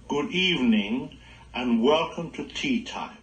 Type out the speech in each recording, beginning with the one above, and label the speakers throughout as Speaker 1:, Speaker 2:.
Speaker 1: good evening, and welcome to Tea Time.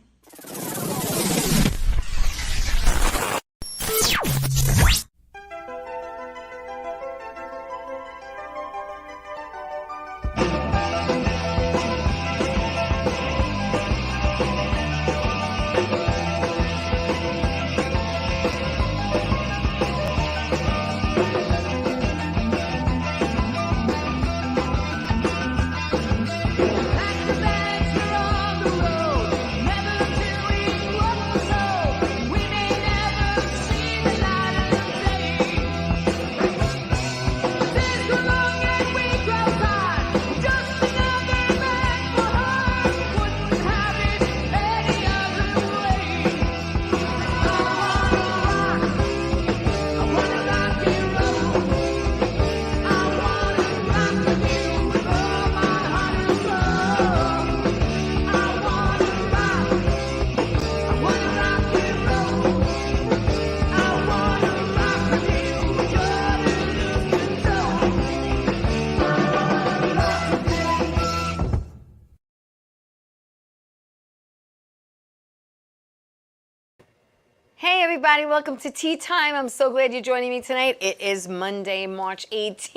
Speaker 2: Hey everybody, welcome to Tea Time. I'm so glad you're joining me tonight. It is Monday, March 18th.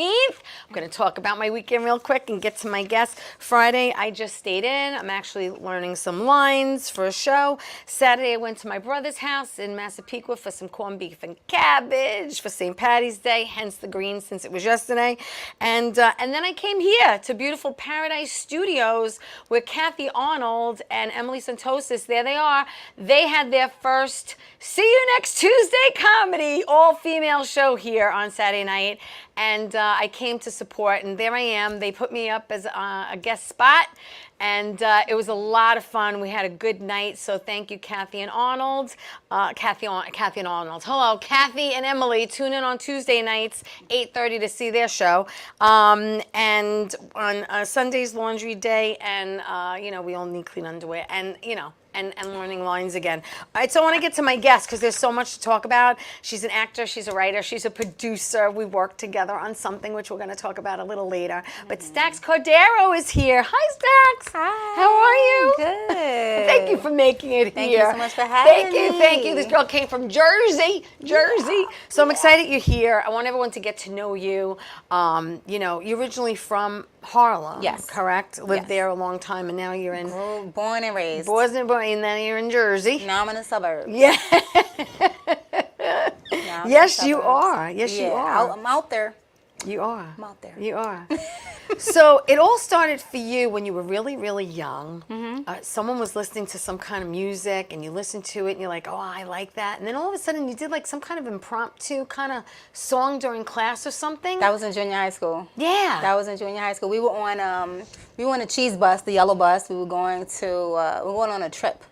Speaker 2: I'm going to talk about my weekend real quick and get to my guests. Friday, I just stayed in. I'm actually learning some lines for a show. Saturday, I went to my brother's house in Massapequa for some corned beef and cabbage for St. Patty's Day, hence the green since it was yesterday. And then I came here to beautiful Paradise Studios where Kathy Arnold and Emily Santosis, there they are. They had their first See You Next Tuesday comedy, all-female show here on Saturday night. And I came to support, and there I am. They put me up as a guest spot, and it was a lot of fun. We had a good night, so thank you, Kathy and Arnold. Kathy and Arnold. Hello, Kathy and Emily. Tune in on Tuesday nights, 8:30 to see their show. And on Sunday's laundry day, and, we all need clean underwear, and, and learning lines again. All right, so I want to get to my guest because there's so much to talk about. She's an actor, she's a writer, she's a producer. We work together on something which we're going to talk about a little later. But Stax Cordero is here. Hi, Stax.
Speaker 3: Hi.
Speaker 2: How are you?
Speaker 3: Good.
Speaker 2: Thank you for making it
Speaker 3: Thank
Speaker 2: here.
Speaker 3: you so much for having me.
Speaker 2: Thank you. This girl came from Jersey. So I'm excited you're here. I want everyone to get to know you. You're originally from Harlem,
Speaker 3: Yes.
Speaker 2: correct? Lived
Speaker 3: Yes.
Speaker 2: there a long time, and now you're in...
Speaker 3: Born and raised.
Speaker 2: And then you're in Jersey.
Speaker 3: Now I'm in the suburbs.
Speaker 2: Yeah.
Speaker 3: Now I'm
Speaker 2: Yes,
Speaker 3: in the
Speaker 2: you
Speaker 3: suburbs.
Speaker 2: are. Yes, you are.
Speaker 3: I'm out there.
Speaker 2: You are.
Speaker 3: I'm out there.
Speaker 2: You are. So it all started for you when you were really, really young.
Speaker 3: Mm-hmm.
Speaker 2: Someone was listening to some kind of music, and you listened to it, and you're like, oh, I like that. And then all of a sudden, you did like some kind of impromptu kind of song during class or something.
Speaker 3: That was in junior high school.
Speaker 2: Yeah.
Speaker 3: That was in junior high school. We were on a cheese bus, the yellow bus. We were going on a trip,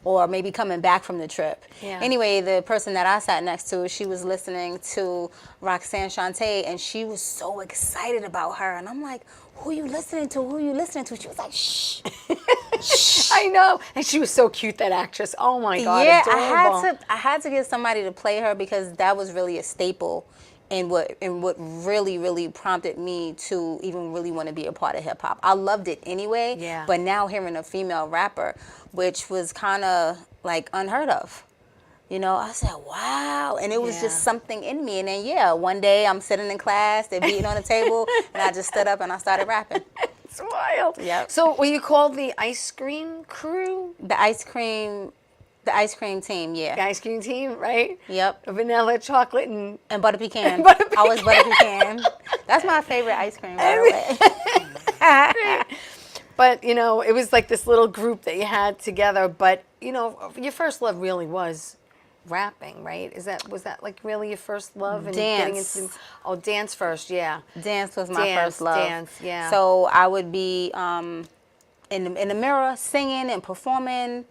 Speaker 3: or maybe coming back from the trip.
Speaker 2: Yeah.
Speaker 3: Anyway, the person that I sat next to, she was listening to Roxanne Shante, and she was so excited about her. And I'm like, who are you listening to? Who are you listening to? She was like, shh. Shh.
Speaker 2: I know. And she was so cute, that actress. Oh, my God.
Speaker 3: Yeah,
Speaker 2: adorable.
Speaker 3: I had to get somebody to play her because that was really a staple in what really, really prompted me to even really want to be a part of hip hop. I loved it anyway.
Speaker 2: Yeah.
Speaker 3: But now hearing a female rapper, which was kind of like unheard of. I said, wow. And it was just something in me. And then, one day I'm sitting in class, they're beating on the table, and I just stood up and I started rapping.
Speaker 2: It's wild.
Speaker 3: Yep.
Speaker 2: So were you called the Ice Cream Crew?
Speaker 3: The ice cream team, yeah.
Speaker 2: The ice cream team, right?
Speaker 3: Yep.
Speaker 2: Vanilla, chocolate, and
Speaker 3: butter pecan.
Speaker 2: Butter
Speaker 3: I was butter pecan. That's my favorite ice cream, by the way.
Speaker 2: But, it was like this little group that you had together. But, your first love really was rapping, right? Was that like really your first love? And
Speaker 3: Dance.
Speaker 2: Getting into, dance first, yeah.
Speaker 3: Dance was my first love.
Speaker 2: Dance, yeah.
Speaker 3: So I would be in the mirror singing and performing.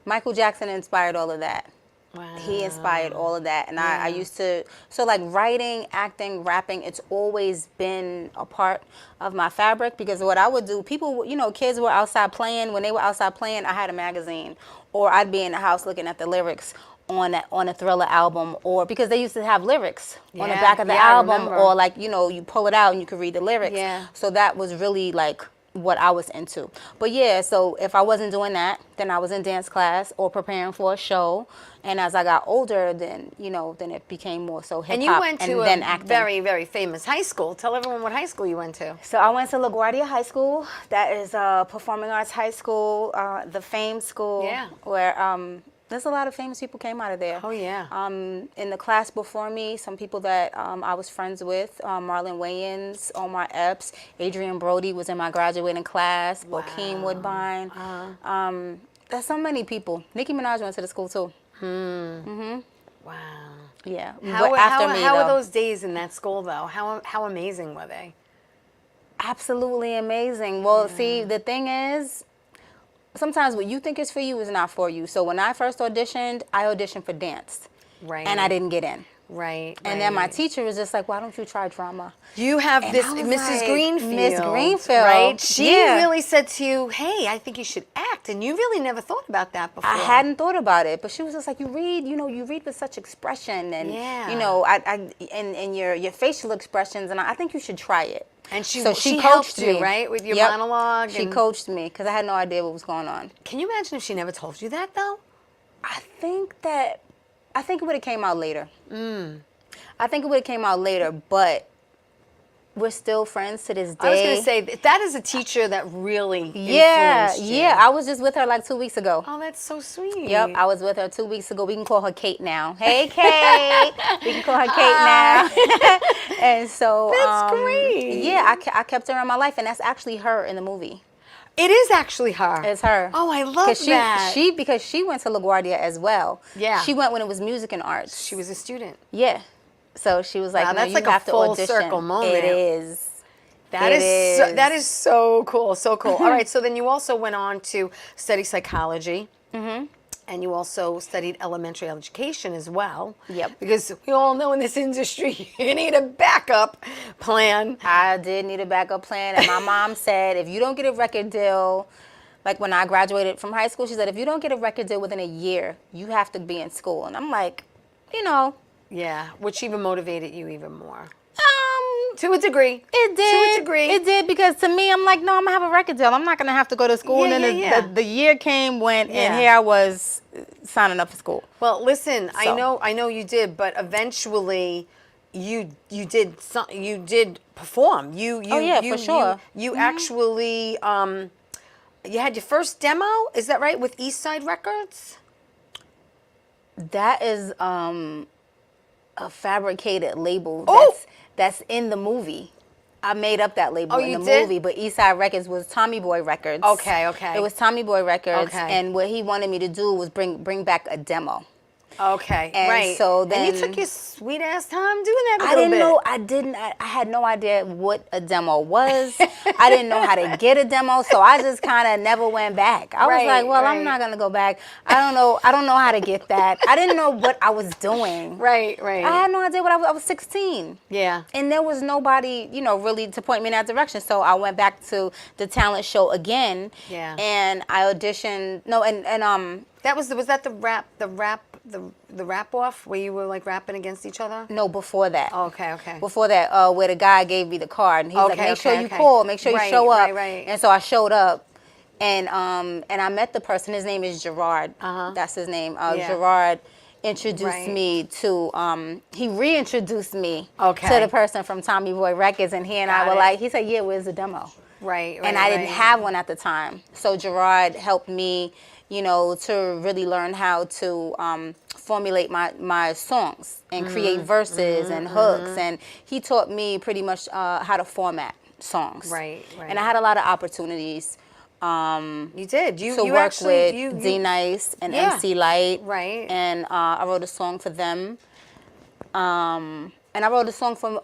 Speaker 3: Michael Jackson inspired all of that.
Speaker 2: Wow.
Speaker 3: He inspired all of that. And I used to, so like writing, acting, rapping, it's always been a part of my fabric because what I would do, people, kids were outside playing. When they were outside playing, I had a magazine. Or I'd be in the house looking at the lyrics on a Thriller album, or because they used to have lyrics on the back of the album, or like, you pull it out and you could read the lyrics.
Speaker 2: Yeah.
Speaker 3: So that was really like what I was into. But yeah, so if I wasn't doing that, then I was in dance class or preparing for a show. And as I got older, then, then it became more so hip hop
Speaker 2: And you went to
Speaker 3: then
Speaker 2: a
Speaker 3: acting.
Speaker 2: very, very famous high school. Tell everyone what high school you went to.
Speaker 3: So I went to LaGuardia High School. That is a performing arts high school, the Fame School,
Speaker 2: Yeah.
Speaker 3: where there's a lot of famous people came out of there.
Speaker 2: Oh, yeah.
Speaker 3: In the class before me, some people that I was friends with, Marlon Wayans, Omar Epps, Adrian Brody was in my graduating class, Bokeem Woodbine. There's so many people. Nicki Minaj went to the school too.
Speaker 2: Wow.
Speaker 3: Yeah.
Speaker 2: How
Speaker 3: though.
Speaker 2: were those days in that school, though? How amazing were they?
Speaker 3: Absolutely amazing. Well, see, the thing is, sometimes what you think is for you is not for you. So when I first auditioned, I auditioned for dance.
Speaker 2: Right.
Speaker 3: And I didn't get in.
Speaker 2: Right.
Speaker 3: And then my teacher was just like, why don't you try drama?
Speaker 2: You have
Speaker 3: And
Speaker 2: this
Speaker 3: I was
Speaker 2: Mrs.
Speaker 3: like,
Speaker 2: Greenfield.
Speaker 3: Miss Greenfield.
Speaker 2: Right? She
Speaker 3: Yeah.
Speaker 2: really said to you, hey, I think you should act. And you really never thought about that before.
Speaker 3: I hadn't thought about it, but she was just like, you read with such expression and, and your facial expressions, and I think you should try it.
Speaker 2: And she
Speaker 3: coached
Speaker 2: helped
Speaker 3: me.
Speaker 2: you, right, with your
Speaker 3: Yep.
Speaker 2: monologue?
Speaker 3: She coached me because I had no idea what was going on.
Speaker 2: Can you imagine if she never told you that, though?
Speaker 3: I think it would have came out later. I think it would have came out later, but we're still friends to this day.
Speaker 2: I was going to say, that is a teacher that really
Speaker 3: Yeah,
Speaker 2: influenced you.
Speaker 3: I was just with her like 2 weeks ago.
Speaker 2: Oh, that's so sweet.
Speaker 3: Yep, I was with her 2 weeks ago. We can call her Kate now. Hey, Kate. We can call her Kate now. And so
Speaker 2: That's great.
Speaker 3: Yeah, I kept her in my life, and that's actually her in the movie.
Speaker 2: It is actually her.
Speaker 3: It's her.
Speaker 2: Oh, I love that.
Speaker 3: Because she went to LaGuardia as well.
Speaker 2: Yeah.
Speaker 3: She went when it was music and arts.
Speaker 2: She was a student.
Speaker 3: Yeah. So she was like,
Speaker 2: Wow,
Speaker 3: no,
Speaker 2: that's
Speaker 3: you
Speaker 2: like a
Speaker 3: have to
Speaker 2: full
Speaker 3: audition.
Speaker 2: circle moment.
Speaker 3: It is.
Speaker 2: That is so cool, so cool. All right, so then you also went on to study psychology. And you also studied elementary education as well.
Speaker 3: Yep.
Speaker 2: Because we all know in this industry, you need a backup plan.
Speaker 3: I did need a backup plan. And my mom said, if you don't get a record deal, like when I graduated from high school, she said, if you don't get a record deal within a year, you have to be in school. And I'm like,
Speaker 2: Yeah, which even motivated you even more. To a degree.
Speaker 3: It did.
Speaker 2: To a degree.
Speaker 3: It did, because to me, I'm like, no, I'm going to have a record deal. I'm not going to have to go to school.
Speaker 2: Yeah,
Speaker 3: and then
Speaker 2: yeah.
Speaker 3: the year came, went,
Speaker 2: Yeah.
Speaker 3: and here I was signing up for school.
Speaker 2: Well, listen, I
Speaker 3: So.
Speaker 2: know you did, but eventually you did perform.
Speaker 3: For sure.
Speaker 2: You actually you had your first demo, is that right, with East Side Records?
Speaker 3: That is a fabricated label
Speaker 2: Oh!
Speaker 3: that's in the movie. I made up that label
Speaker 2: Oh,
Speaker 3: in
Speaker 2: you
Speaker 3: the
Speaker 2: did?
Speaker 3: movie, but Eastside Records was Tommy Boy Records.
Speaker 2: Okay.
Speaker 3: It was Tommy Boy Records,
Speaker 2: Okay.
Speaker 3: and what he wanted me to do was bring back a demo.
Speaker 2: Okay,
Speaker 3: And
Speaker 2: right.
Speaker 3: so
Speaker 2: and you
Speaker 3: then-
Speaker 2: took your sweet ass time doing that.
Speaker 3: I had no idea what a demo was. I didn't know how to get a demo, so I just kind of never went back. I was like, well, I'm not gonna go back. I don't know how to get that. I didn't know what I was doing.
Speaker 2: Right.
Speaker 3: I had no idea what I was 16.
Speaker 2: Yeah.
Speaker 3: And there was nobody, really to point me in that direction. So I went back to the talent show again.
Speaker 2: Yeah.
Speaker 3: And I auditioned. No, and
Speaker 2: Was that the rap off where you were like rapping against each other?
Speaker 3: no, before that.
Speaker 2: Oh, okay.
Speaker 3: Before that, where the guy gave me the card, and he's like,
Speaker 2: Okay,
Speaker 3: make sure
Speaker 2: okay,
Speaker 3: you
Speaker 2: okay.
Speaker 3: call, make sure you
Speaker 2: Right,
Speaker 3: show up.
Speaker 2: right.
Speaker 3: And so I showed up, and I met the person. His name is Gerard. That's his name.
Speaker 2: Yeah.
Speaker 3: Gerard introduced
Speaker 2: Right.
Speaker 3: me to. He reintroduced me
Speaker 2: Okay.
Speaker 3: to the person from Tommy Boy Records, and he and I
Speaker 2: Got
Speaker 3: were
Speaker 2: it.
Speaker 3: like, he said, yeah, where's the demo?
Speaker 2: Right.
Speaker 3: And I didn't have one at the time. So Gerard helped me, to really learn how to formulate my songs and create verses and hooks. And he taught me pretty much how to format songs.
Speaker 2: Right.
Speaker 3: And I had a lot of opportunities
Speaker 2: You did. You
Speaker 3: to
Speaker 2: you
Speaker 3: work
Speaker 2: actually,
Speaker 3: with D Nice and
Speaker 2: Yeah.
Speaker 3: MC Light.
Speaker 2: Right.
Speaker 3: And I wrote a song for them. And I wrote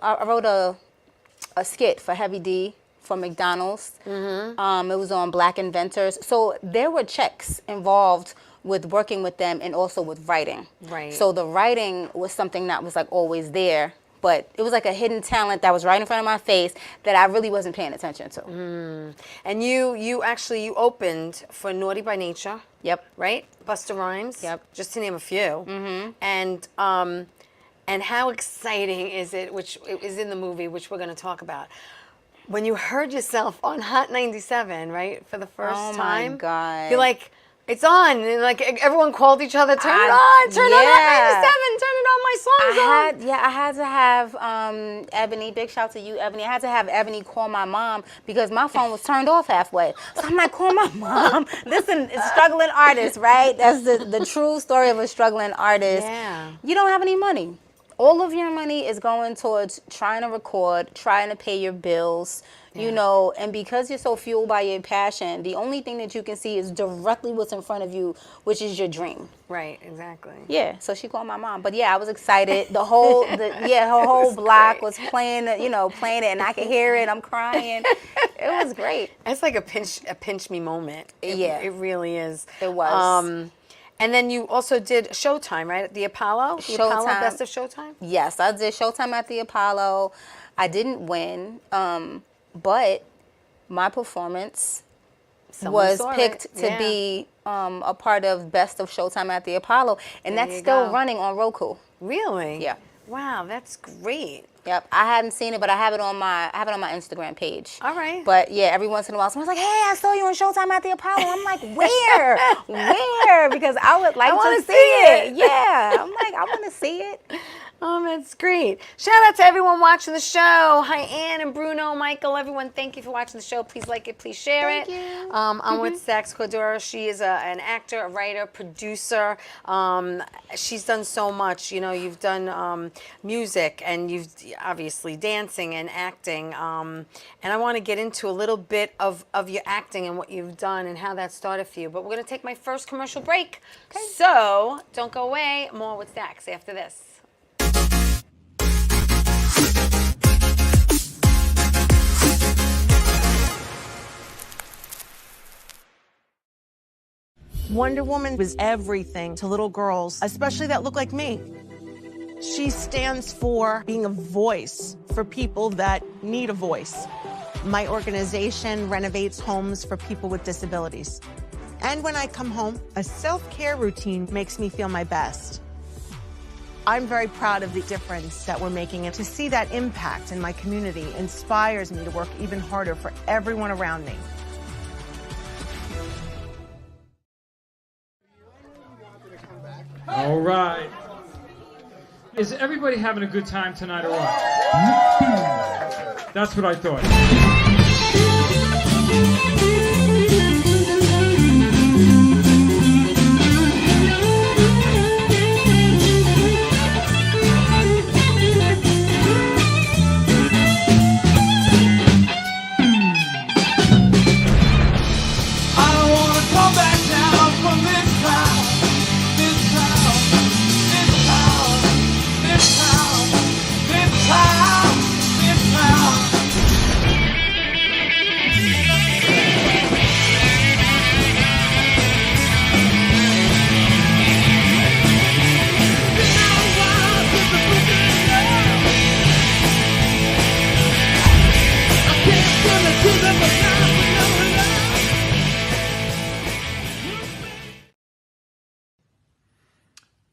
Speaker 3: I wrote a skit for Heavy D for McDonald's. It was on Black Inventors. So there were checks involved with working with them and also with writing.
Speaker 2: Right.
Speaker 3: So the writing was something that was like always there, but it was like a hidden talent that was right in front of my face that I really wasn't paying attention to.
Speaker 2: And you opened for Naughty by Nature.
Speaker 3: Yep.
Speaker 2: Right? Busta Rhymes.
Speaker 3: Yep.
Speaker 2: Just to name a few. And how exciting is it, which is in the movie, which we're going to talk about. when you heard yourself on Hot 97, right, for the first
Speaker 3: Oh
Speaker 2: time.
Speaker 3: my God.
Speaker 2: You're like, it's on, and like everyone called each other, turn it on, turn on Hot 97, turn it on, my song's on.
Speaker 3: I had to have Ebony, big shout to you, Ebony. I had to have Ebony call my mom because my phone was turned off halfway. So I'm like, call my mom. Listen, it's struggling artist, right? That's the true story of a struggling artist.
Speaker 2: Yeah.
Speaker 3: You don't have any money. All of your money is going towards trying to record, trying to pay your bills, you know, and because you're so fueled by your passion, the only thing that you can see is directly what's in front of you, which is your dream.
Speaker 2: Right, exactly.
Speaker 3: Yeah, so she called my mom. But yeah, I was excited. Her whole block was playing, playing it, and I could hear it. I'm crying. It was great.
Speaker 2: It's like a pinch me moment. It really is.
Speaker 3: It was.
Speaker 2: And then you also did Showtime, right? At the Apollo? The Apollo, Best of Showtime?
Speaker 3: Yes, I did Showtime at the Apollo. I didn't win, but my performance was picked to be a part of Best of Showtime at the Apollo, and that's still running on Roku.
Speaker 2: Really?
Speaker 3: Yeah.
Speaker 2: Wow, that's great.
Speaker 3: Yep, I hadn't seen it, but I have it on my Instagram page.
Speaker 2: All right.
Speaker 3: But yeah, every once in a while, someone's like, "Hey, I saw you on Showtime at the Apollo." I'm like, "Where? Where?" Because I would like to see it. Yeah, I'm like, I want to see it.
Speaker 2: Oh, that's great. Shout out to everyone watching the show. Hi, Ann and Bruno, Michael, everyone. Thank you for watching the show. Please like it. Please share it.
Speaker 3: Thank you.
Speaker 2: I'm with Sax Cordero. She is an actor, a writer, producer. She's done so much. You know, you've done music, and you've obviously dancing and acting. And I want to get into a little bit of your acting and what you've done and how that started for you. But we're going to take my first commercial break. Okay. So don't go away. More with Sax after this.
Speaker 4: Wonder Woman was everything to little girls, especially that look like me. She stands for being a voice for people that need a voice. My organization renovates homes for people with disabilities. And when I come home, a self-care routine makes me feel my best. I'm very proud of the difference that we're making, and to see that impact in my community inspires me to work even harder for everyone around me.
Speaker 5: All right. Is everybody having a good time tonight or what? That's what I thought.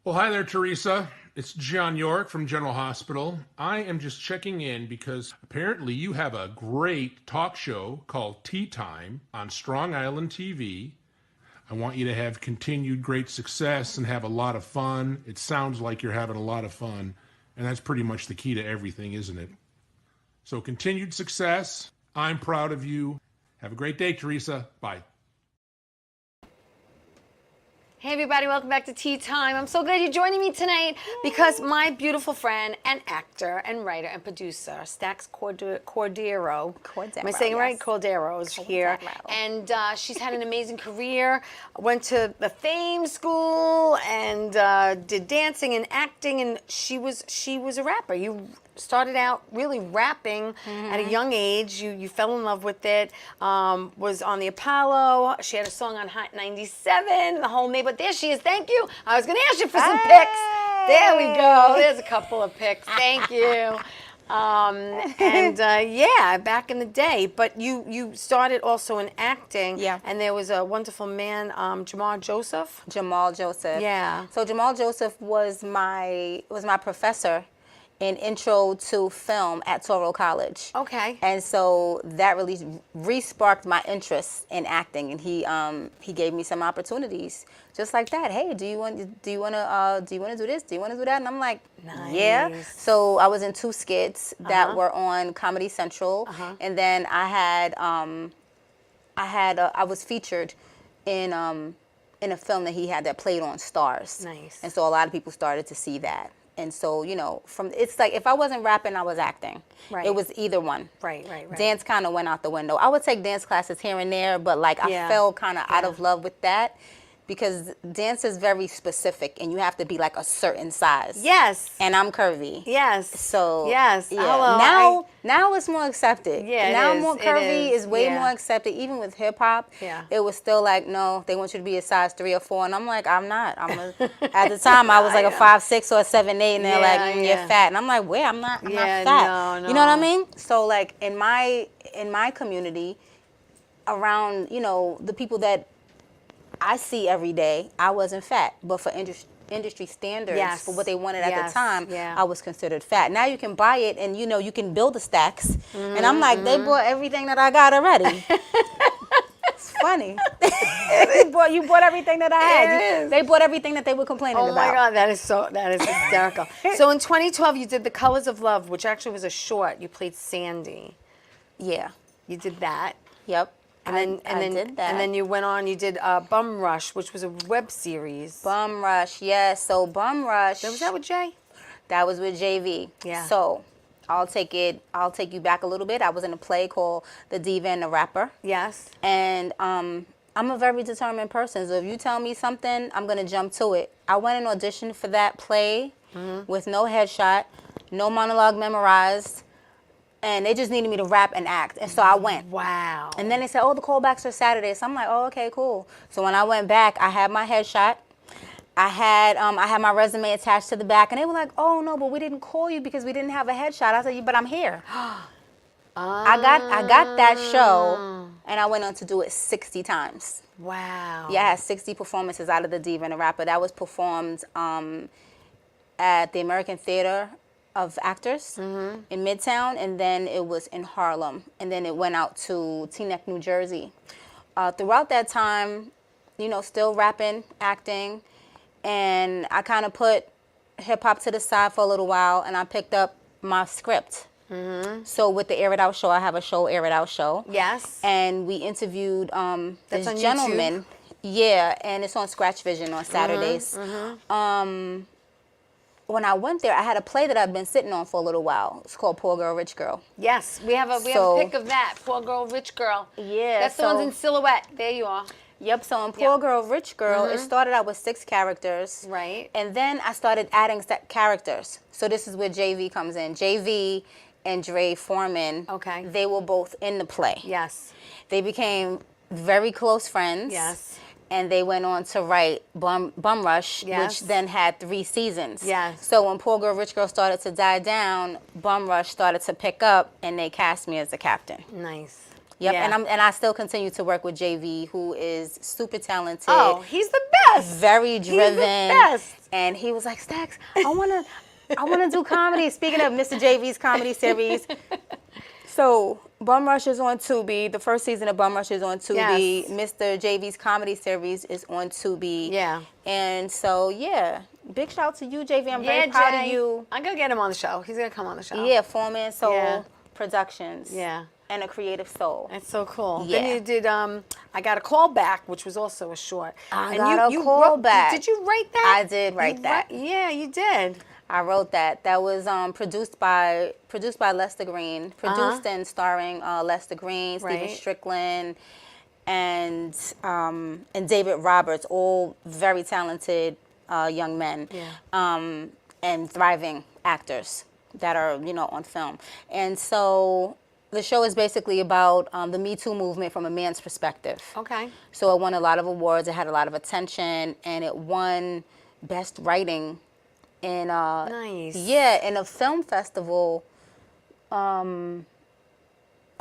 Speaker 6: Well, hi there, Theresa. It's John York from General Hospital. I am just checking in because apparently you have a great talk show called Tea Time on Strong Island TV. I want you to have continued great success and have a lot of fun. It sounds like you're having a lot of fun, and that's pretty much the key to everything, isn't it? So continued success. I'm proud of you. Have a great day, Theresa. Bye.
Speaker 2: Hey everybody, welcome back to Tea Time. I'm so glad you're joining me tonight because my beautiful friend and actor and writer and producer, Stax Cordero. Am I saying it right? Cordero is here. And she's had an amazing career. Went to the Fame School and did dancing and acting, and she was a rapper. You started out really rapping at a young age. You fell in love with it. Was on the Apollo. She had a song on Hot 97. The whole neighborhood. There she is. Thank you. I was going to ask you for some pics. There we go. There's a couple of pics. Thank you. Yeah, back in the day. But you started also in acting.
Speaker 3: Yeah.
Speaker 2: And there was a wonderful man, Jamal Joseph.
Speaker 3: Jamal Joseph.
Speaker 2: Yeah.
Speaker 3: So Jamal Joseph was my professor in Intro to Film at Toro College.
Speaker 2: Okay.
Speaker 3: And so that really re-sparked my interest in acting, and he gave me some opportunities just like that. Hey, do you want to do this? Do you want to do that? And I'm like, yeah.
Speaker 2: Nice.
Speaker 3: So I was in 2 skits that were on Comedy Central, and then I was featured in a film that he had that played on Stars.
Speaker 2: Nice.
Speaker 3: And so a lot of people started to see that. And so, you know, it's like if I wasn't rapping, I was acting.
Speaker 2: Right.
Speaker 3: It was either one.
Speaker 2: Right.
Speaker 3: Dance kind of went out the window. I would take dance classes here and there, but like I fell kind of out of love with that because dance is very specific and you have to be like a certain size.
Speaker 2: Yes.
Speaker 3: And I'm curvy.
Speaker 2: Yes.
Speaker 3: So
Speaker 2: yes.
Speaker 3: yeah.
Speaker 2: Hello,
Speaker 3: Now it's more accepted.
Speaker 2: Yeah,
Speaker 3: now
Speaker 2: it is.
Speaker 3: more curvy
Speaker 2: It is.
Speaker 3: is way
Speaker 2: Yeah.
Speaker 3: more accepted. Even with hip hop,
Speaker 2: Yeah.
Speaker 3: it was still like, no, they want you to be a size 3 or 4, and I'm like, I'm not. At the time I was like a 5'6" or a 7'8", and they're like, you're fat, and I'm like, where? I'm not fat.
Speaker 2: No.
Speaker 3: You know what I mean? So like in my community, around, you know, the people that I see every day, I wasn't fat, but for industry standards,
Speaker 2: Yes.
Speaker 3: for what they wanted at
Speaker 2: Yes.
Speaker 3: the time,
Speaker 2: Yeah.
Speaker 3: I was considered fat. Now you can buy it, and you know you can build the stacks. And I'm like, they bought everything that I got already. It's funny. you bought everything that I had.
Speaker 2: It is.
Speaker 3: They bought everything that they were complaining
Speaker 2: Oh
Speaker 3: about.
Speaker 2: my God, that is hysterical. So in 2012, you did The Colors of Love, which actually was a short. You played Sandy.
Speaker 3: Yeah.
Speaker 2: You did that.
Speaker 3: Yep.
Speaker 2: And then
Speaker 3: I did that.
Speaker 2: And then you went on. You did Bum Rush, which was a web series.
Speaker 3: Bum Rush, yes. So Bum Rush.
Speaker 2: Was that with Jay?
Speaker 3: That was with JV.
Speaker 2: Yeah.
Speaker 3: So I'll take you back a little bit. I was in a play called The Diva and the Rapper.
Speaker 2: Yes.
Speaker 3: And I'm a very determined person. So if you tell me something, I'm gonna jump to it. I went and auditioned for that play with no headshot, no monologue memorized. And they just needed me to rap and act. And so I went.
Speaker 2: Wow.
Speaker 3: And then they said, oh, the callbacks are Saturday. So I'm like, oh, okay, cool. So when I went back, I had my headshot. I had my resume attached to the back. And they were like, oh, no, but we didn't call you because we didn't have a headshot. I said, but I'm here. I got that show, and I went on to do it 60 times.
Speaker 2: Wow.
Speaker 3: Yeah, I had 60 performances out of The Diva and the Rapper. That was performed at the American Theater of Actors in Midtown, and then it was in Harlem, and then it went out to Teaneck, New Jersey. Throughout that time, you know, still rapping, acting, and I kind of put hip-hop to the side for a little while, and I picked up my script. So with the Air It Out show, I have a show, Air It Out show.
Speaker 2: Yes.
Speaker 3: And we interviewed
Speaker 2: That's
Speaker 3: this
Speaker 2: on
Speaker 3: gentleman.
Speaker 2: YouTube?
Speaker 3: Yeah, and it's on Scratch Vision on Saturdays. When I went there, I had a play that I've been sitting on for a little while. It's called Poor Girl, Rich Girl.
Speaker 2: Yes, we have a pic of that. Poor Girl, Rich Girl.
Speaker 3: Yeah,
Speaker 2: That's the ones in silhouette. There you are.
Speaker 3: Yep, so in Poor Girl, Rich Girl, it started out with 6 characters.
Speaker 2: Right.
Speaker 3: And then I started adding characters. So this is where JV comes in. JV and Dre Foreman,
Speaker 2: Okay.
Speaker 3: they were both in the play.
Speaker 2: Yes.
Speaker 3: They became very close friends.
Speaker 2: Yes.
Speaker 3: And they went on to write Bum Rush,
Speaker 2: Yes.
Speaker 3: which then had 3 seasons.
Speaker 2: Yes.
Speaker 3: So when Poor Girl, Rich Girl started to die down, Bum Rush started to pick up, and they cast me as the captain.
Speaker 2: Nice.
Speaker 3: Yep,
Speaker 2: Yeah.
Speaker 3: and I still continue to work with JV, who is super talented.
Speaker 2: Oh, he's the best.
Speaker 3: Very driven.
Speaker 2: He's the best.
Speaker 3: And he was like, Stax, I wanna do comedy. Speaking of Mr. JV's comedy series. So Bum Rush is on Tubi. The first season of Bum Rush is on Tubi.
Speaker 2: Yes.
Speaker 3: Mr. JV's comedy series is on Tubi.
Speaker 2: Yeah.
Speaker 3: And so yeah, big shout out to you, JV. I'm very proud of you.
Speaker 2: I'm gonna get him on the show. He's gonna come on the show.
Speaker 3: Yeah, Foreman Soul
Speaker 2: Yeah.
Speaker 3: Productions.
Speaker 2: Yeah.
Speaker 3: And a creative soul.
Speaker 2: That's so cool.
Speaker 3: Yeah.
Speaker 2: Then you did I Got a Call Back, which was also a short.
Speaker 3: I
Speaker 2: And
Speaker 3: Got a Call Back.
Speaker 2: Did you write that?
Speaker 3: I did write that.
Speaker 2: Yeah, you did.
Speaker 3: I wrote that. That was produced by Lester Green, produced and starring Lester Green, Stephen
Speaker 2: Right.
Speaker 3: Strickland, and David Roberts, all very talented young men, and thriving actors that are on film. And so the show is basically about the Me Too movement from a man's perspective.
Speaker 2: Okay.
Speaker 3: So it won a lot of awards. It had a lot of attention, and it won Best Writing in
Speaker 2: Nice.
Speaker 3: in a film festival.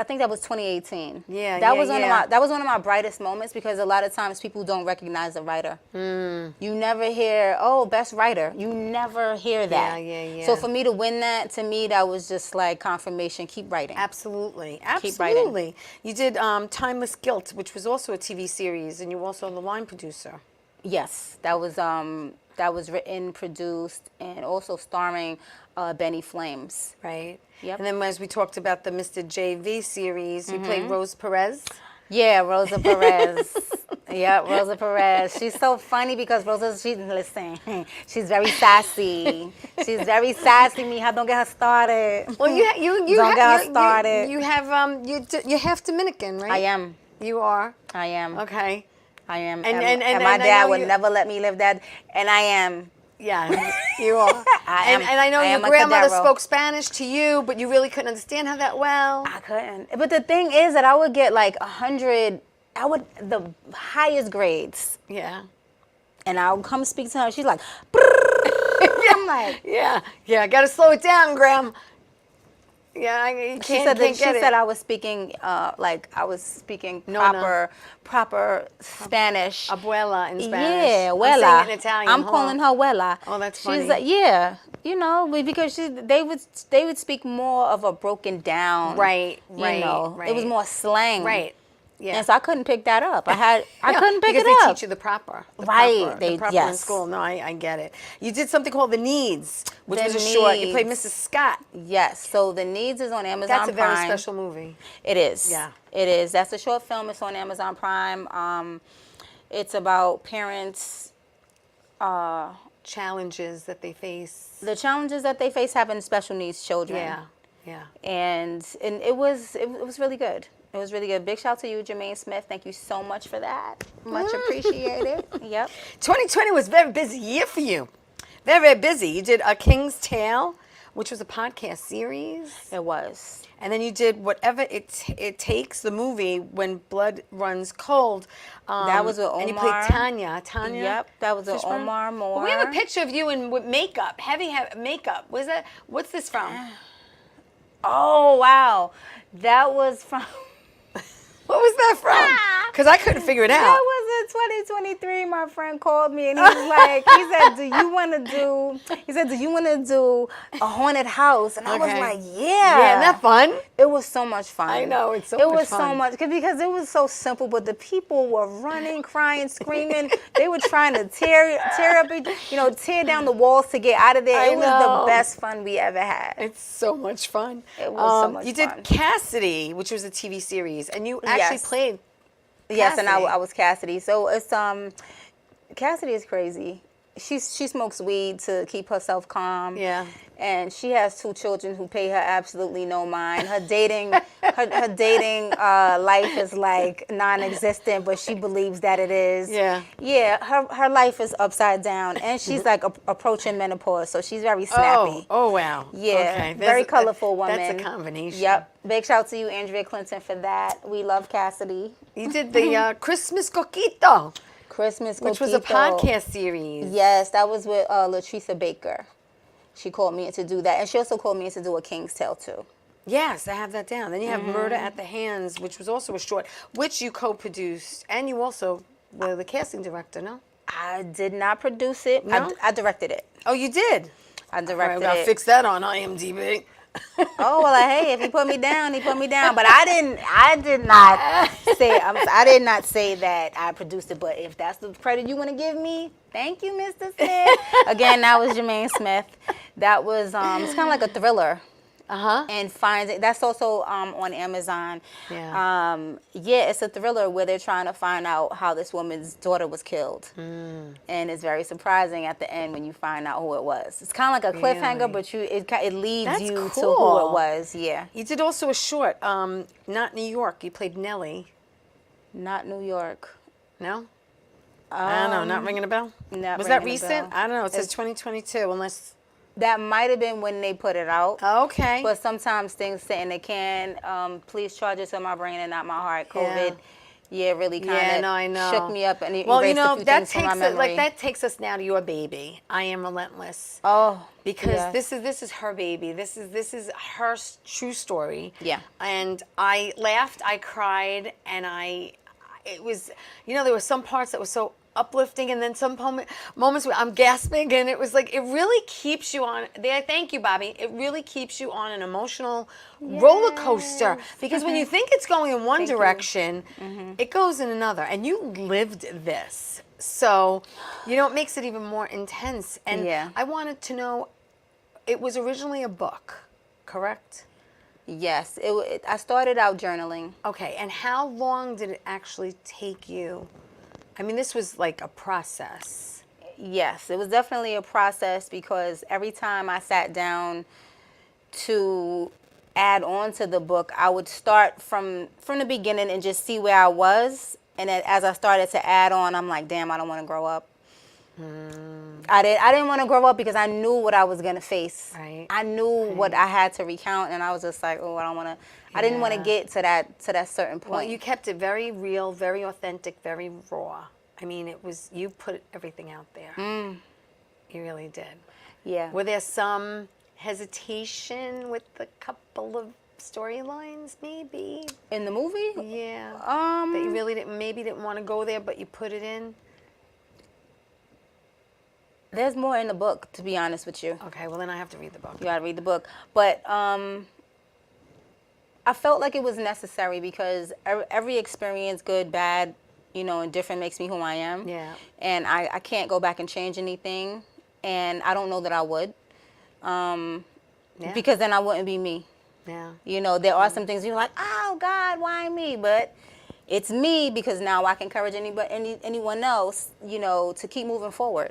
Speaker 3: I think that was 2018.
Speaker 2: Yeah,
Speaker 3: that
Speaker 2: yeah,
Speaker 3: was one
Speaker 2: yeah.
Speaker 3: of my brightest moments, because a lot of times people don't recognize the writer. You never hear, oh, best writer. You never hear that.
Speaker 2: Yeah.
Speaker 3: So for me to win that, to me, that was just like confirmation. Keep writing.
Speaker 2: Absolutely.
Speaker 3: Keep writing.
Speaker 2: Absolutely. You did Timeless Guilt, which was also a TV series, and you were also the line producer.
Speaker 3: Yes, that was written, produced, and also starring Benny Flames.
Speaker 2: Right.
Speaker 3: Yep.
Speaker 2: And then as we talked about the Mr. JV series, you played Rose Perez.
Speaker 3: Yeah, Rosa Perez. Yep, Rosa Perez. She's so funny because listen, she's very sassy. She's very sassy. Mija, don't get her started.
Speaker 2: Well, you
Speaker 3: Don't get her started.
Speaker 2: you're half Dominican, right?
Speaker 3: I am.
Speaker 2: You are.
Speaker 3: I am.
Speaker 2: Okay.
Speaker 3: I am.
Speaker 2: And
Speaker 3: my
Speaker 2: I
Speaker 3: dad
Speaker 2: know
Speaker 3: would
Speaker 2: you-
Speaker 3: never let me live that. And I am.
Speaker 2: Yeah, you are.
Speaker 3: I am.
Speaker 2: And I know
Speaker 3: I
Speaker 2: your
Speaker 3: am a
Speaker 2: grandmother
Speaker 3: Cordero.
Speaker 2: spoke Spanish to you, but you really couldn't understand her that well.
Speaker 3: I couldn't. But the thing is that I would get like 100. The highest grades.
Speaker 2: Yeah.
Speaker 3: And I would come speak to her. She's like, I'm like.
Speaker 2: Yeah. I got to slow it down, Graham. Yeah, you
Speaker 3: She
Speaker 2: can't,
Speaker 3: said that
Speaker 2: can't
Speaker 3: she
Speaker 2: get it.
Speaker 3: said I was speaking
Speaker 2: No.
Speaker 3: proper Spanish.
Speaker 2: Abuela in Spanish.
Speaker 3: Yeah,
Speaker 2: I'm
Speaker 3: abuela.
Speaker 2: saying it in Italian.
Speaker 3: I'm
Speaker 2: Hold
Speaker 3: calling
Speaker 2: on.
Speaker 3: her abuela.
Speaker 2: Oh, that's
Speaker 3: She's
Speaker 2: funny.
Speaker 3: like, yeah, because they would speak more of a broken down.
Speaker 2: Right.
Speaker 3: It was more slang.
Speaker 2: Right. Yeah.
Speaker 3: And so I couldn't pick that up. I couldn't pick
Speaker 2: because
Speaker 3: it up.
Speaker 2: they teach you the proper.
Speaker 3: Right,
Speaker 2: The proper in
Speaker 3: yes.
Speaker 2: school. No, I get it. You did something called The Needs, which
Speaker 3: The
Speaker 2: was a short. You played
Speaker 3: Needs.
Speaker 2: Mrs. Scott.
Speaker 3: Yes. So The Needs is on Amazon
Speaker 2: That's a very
Speaker 3: Prime.
Speaker 2: special movie.
Speaker 3: It is.
Speaker 2: Yeah.
Speaker 3: It is. That's a short film. It's on Amazon Prime. It's about parents,
Speaker 2: Challenges that they face.
Speaker 3: the challenges that they face having special needs children.
Speaker 2: Yeah.
Speaker 3: And it was really good. It was really good. Big shout out to you, Jermaine Smith. Thank you so much for that. Much appreciated. Yep.
Speaker 2: 2020 was a very busy year for you. Very, very busy. You did A King's Tale, which was a podcast series.
Speaker 3: It was.
Speaker 2: And then you did Whatever It Takes, the movie, When Blood Runs Cold.
Speaker 3: That was with
Speaker 2: And you
Speaker 3: Omar.
Speaker 2: played Tanya.
Speaker 3: Yep. That was with
Speaker 2: Fishburne.
Speaker 3: Omar Moore.
Speaker 2: We have a picture of you with makeup, heavy makeup. What's this from?
Speaker 3: Oh, wow. That was from...
Speaker 2: What was that from? Because I couldn't figure it out.
Speaker 3: That was in 2023. My friend called me and he was like, he said, do you want to do a haunted house? And I was
Speaker 2: Okay.
Speaker 3: like, yeah.
Speaker 2: Yeah, isn't that fun?
Speaker 3: It was so much fun.
Speaker 2: I know, it's so
Speaker 3: It
Speaker 2: much
Speaker 3: was so
Speaker 2: fun.
Speaker 3: much, because it was so simple, but the people were running, crying, screaming. They were trying to tear up, tear down the walls to get out of there.
Speaker 2: I
Speaker 3: It was
Speaker 2: know.
Speaker 3: the best fun we ever had.
Speaker 2: It's so much fun.
Speaker 3: It was so much
Speaker 2: You did
Speaker 3: fun.
Speaker 2: Cassidy, which was a TV series, and you actually
Speaker 3: Yes.
Speaker 2: played
Speaker 3: Yes, and
Speaker 2: Cassidy.
Speaker 3: I was Cassidy. So it's Cassidy is crazy. She smokes weed to keep herself calm.
Speaker 2: Yeah.
Speaker 3: And she has 2 children who pay her absolutely no mind. Her dating her dating life is like non-existent, but she believes that it is.
Speaker 2: Yeah.
Speaker 3: Yeah, her life is upside down, and she's like approaching menopause, so she's very snappy.
Speaker 2: Oh wow.
Speaker 3: Yeah,
Speaker 2: Okay.
Speaker 3: very
Speaker 2: That's-
Speaker 3: colorful woman.
Speaker 2: That's a combination.
Speaker 3: Yep. Big shout out to you, Andrea Clinton, for that. We love Cassidy.
Speaker 2: You did the Christmas Coquito,
Speaker 3: Christmas
Speaker 2: which was a
Speaker 3: Coquito.
Speaker 2: podcast series.
Speaker 3: Yes, that was with Latricia Baker. She called me in to do that, and she also called me in to do A King's Tale too.
Speaker 2: Yes, I have that down. Then you have Murder at the Hands, which was also a short, which you co-produced, and you also were the casting director, no?
Speaker 3: I did not produce it.
Speaker 2: No?
Speaker 3: I directed it.
Speaker 2: Oh, you did?
Speaker 3: I
Speaker 2: All right,
Speaker 3: directed
Speaker 2: we gotta
Speaker 3: it.
Speaker 2: fix that on IMDb.
Speaker 3: Oh well, hey, if he put me down, he put me down. But I did not say that I produced it. But if that's the credit you want to give me, thank you, Mr. Smith. Again, that was Jermaine Smith. That was it's kind of like a thriller. And that's also on Amazon.
Speaker 2: Yeah.
Speaker 3: It's a thriller where they're trying to find out how this woman's daughter was killed, and it's very surprising at the end when you find out who it was. It's kind of like a cliffhanger,
Speaker 2: Really?
Speaker 3: but it leads
Speaker 2: That's
Speaker 3: you to who
Speaker 2: cool.
Speaker 3: it was. Yeah,
Speaker 2: You did also a short, Not New York. You played Nellie.
Speaker 3: not New York.
Speaker 2: No? I don't know. Not ringing a bell?
Speaker 3: not
Speaker 2: Was that
Speaker 3: ringing a
Speaker 2: recent?
Speaker 3: bell.
Speaker 2: I don't know. It says 2022, unless...
Speaker 3: That might have been when they put it out.
Speaker 2: Okay.
Speaker 3: But sometimes things sit and they can. Please charge it to my brain and not my heart. COVID Yeah, really kind of
Speaker 2: Yeah, no, I know.
Speaker 3: shook me up and
Speaker 2: Well, you
Speaker 3: erased a
Speaker 2: know,
Speaker 3: few
Speaker 2: that
Speaker 3: things from my
Speaker 2: takes it,
Speaker 3: memory.
Speaker 2: like that takes us now to your baby. I am Relentless.
Speaker 3: Oh,
Speaker 2: Because
Speaker 3: yeah.
Speaker 2: this is her baby. This is her true story.
Speaker 3: Yeah.
Speaker 2: And I laughed, I cried, and it was, you know, there were some parts that were so uplifting, and then some moments where I'm gasping, and it was like, it really keeps you on there. Thank you, Bobby. It really keeps you on an emotional roller coaster, because when you think it's going in one direction, it goes in another, and you lived this. So, you know, it makes it even more intense. And
Speaker 3: Yeah.
Speaker 2: I wanted to know, it was originally a book, correct?
Speaker 3: Yes, I started out journaling.
Speaker 2: Okay, and how long did it actually take you? I mean, this was like a process.
Speaker 3: Yes, it was definitely a process, because every time I sat down to add on to the book, I would start from the beginning and just see where I was. And then as I started to add on, I'm like, damn, I don't want to grow up. I didn't want to grow up because I knew what I was going to face.
Speaker 2: Right.
Speaker 3: I knew what I had to recount, and I was just like, oh, I don't want to. I didn't want to get to that certain point.
Speaker 2: Well, you kept it very real, very authentic, very raw. I mean, you put everything out there. You really did.
Speaker 3: Yeah.
Speaker 2: Were there some hesitation with a couple of storylines, maybe?
Speaker 3: In the movie?
Speaker 2: Yeah. That you really didn't want to go there, but you put it in?
Speaker 3: There's more in the book, to be honest with you.
Speaker 2: Okay, well then I have to read the book.
Speaker 3: You gotta read the book. But I felt like it was necessary, because every experience, good, bad, you know, and different, makes me who I am.
Speaker 2: Yeah.
Speaker 3: And I can't go back and change anything. And I don't know that I would.
Speaker 2: Yeah.
Speaker 3: Because then I wouldn't be me.
Speaker 2: Yeah.
Speaker 3: You know, there are some things you're like, oh God, why me? But it's me, because now I can encourage anyone else, you know, to keep moving forward.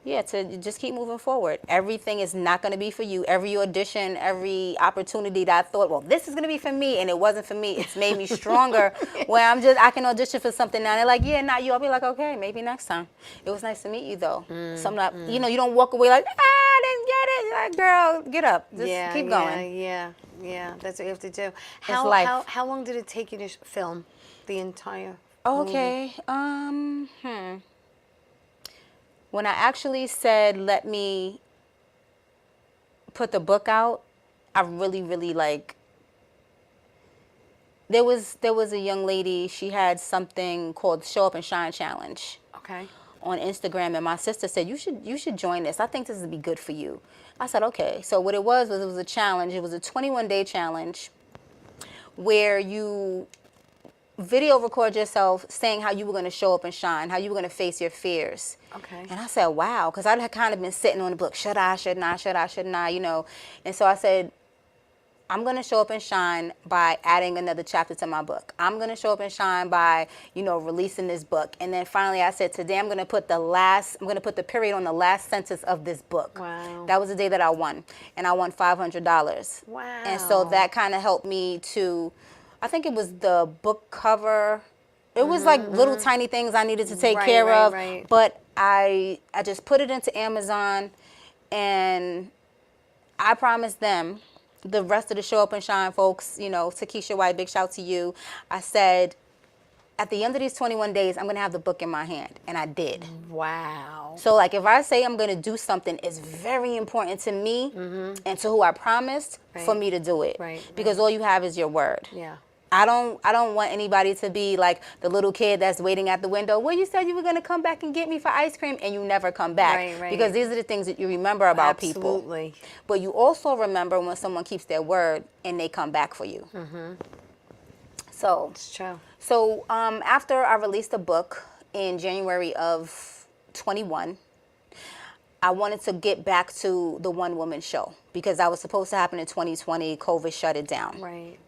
Speaker 3: Yeah, to just keep moving forward. Everything is not going to be for you. Every audition, every opportunity that I thought, well, this is going to be for me, and it wasn't for me. It's made me stronger. Where I can audition for something now. And they're like, yeah, not you. I'll be like, okay, maybe next time. It was nice to meet you, though. You know, you don't walk away like, I didn't get it. You're like, girl, get up. Just keep going.
Speaker 2: Yeah. That's what you have to do.
Speaker 3: life.
Speaker 2: How long did it take you to film the entire
Speaker 3: Okay.
Speaker 2: movie?
Speaker 3: When I actually said, let me put the book out, I really, really there was a young lady, she had something called Show Up and Shine Challenge.
Speaker 2: Okay.
Speaker 3: On Instagram, and my sister said, you should join this. I think this would be good for you. I said, okay. So what it was a challenge. It was a 21-day challenge where you video record yourself saying how you were going to show up and shine, how you were going to face your fears.
Speaker 2: Okay.
Speaker 3: And I said, wow, because I had kind of been sitting on the book, should I, shouldn't I, you know. And so I said, I'm going to show up and shine by adding another chapter to my book. I'm going to show up and shine by, you know, releasing this book. And then finally I said, today I'm going to put the period on the last sentence of this book.
Speaker 2: Wow.
Speaker 3: That was the day that I won. And I won $500.
Speaker 2: Wow.
Speaker 3: And so that kind of helped me to, I think it was the book cover. It was like little tiny things I needed to take care of.
Speaker 2: Right.
Speaker 3: But I just put it into Amazon, and I promised them, the rest of the Show Up and Shine folks, you know, Takesha White, big shout to you. I said, at the end of these 21 days, I'm going to have the book in my hand. And I did.
Speaker 2: Wow.
Speaker 3: So, like, if I say I'm going to do something, it's very important to me and to who I promised for me to do it.
Speaker 2: Right.
Speaker 3: Because all you have is your word.
Speaker 2: Yeah.
Speaker 3: I don't want anybody to be like the little kid that's waiting at the window. Well, you said you were going to come back and get me for ice cream, and you never come back.
Speaker 2: Right.
Speaker 3: Because these are the things that you remember about people.
Speaker 2: Absolutely.
Speaker 3: But you also remember when someone keeps their word and they come back for you. So
Speaker 2: It's true.
Speaker 3: So after I released the book in January of 21, I wanted to get back to the one-woman show, because that was supposed to happen in 2020. COVID shut it down.